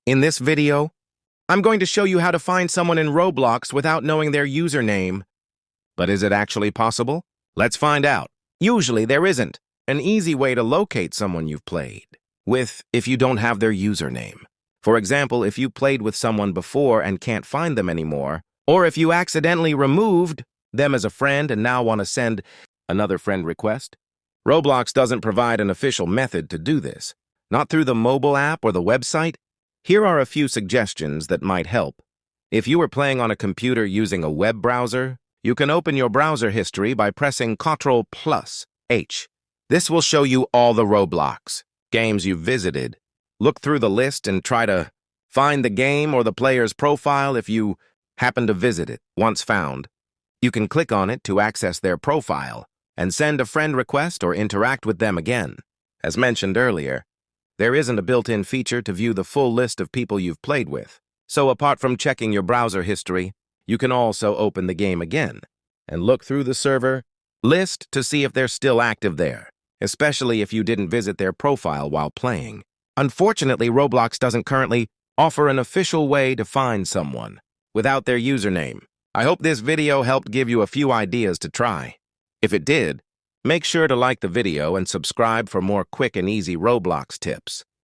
In this video, I'm going to show you how to find someone in Roblox without knowing their username. But is it actually possible? Let's find out. Usually there isn't an easy way to locate someone you've played with if you don't have their username. For example, if you played with someone before and can't find them anymore, or if you accidentally removed them as a friend and now want to send another friend request. Roblox doesn't provide an official method to do this, not through the mobile app or the website. Here are a few suggestions that might help. If you are playing on a computer using a web browser, you can open your browser history by pressing Ctrl+H. This will show you all the Roblox games you've visited. Look through the list and try to find the game or the player's profile if you happen to visit it. Once found, you can click on it to access their profile and send a friend request or interact with them again. As mentioned earlier, there isn't a built-in feature to view the full list of people you've played with. So apart from checking your browser history, you can also open the game again and look through the server list to see if they're still active there, especially if you didn't visit their profile while playing. Unfortunately, Roblox doesn't currently offer an official way to find someone without their username. I hope this video helped give you a few ideas to try. If it did, make sure to like the video and subscribe for more quick and easy Roblox tips.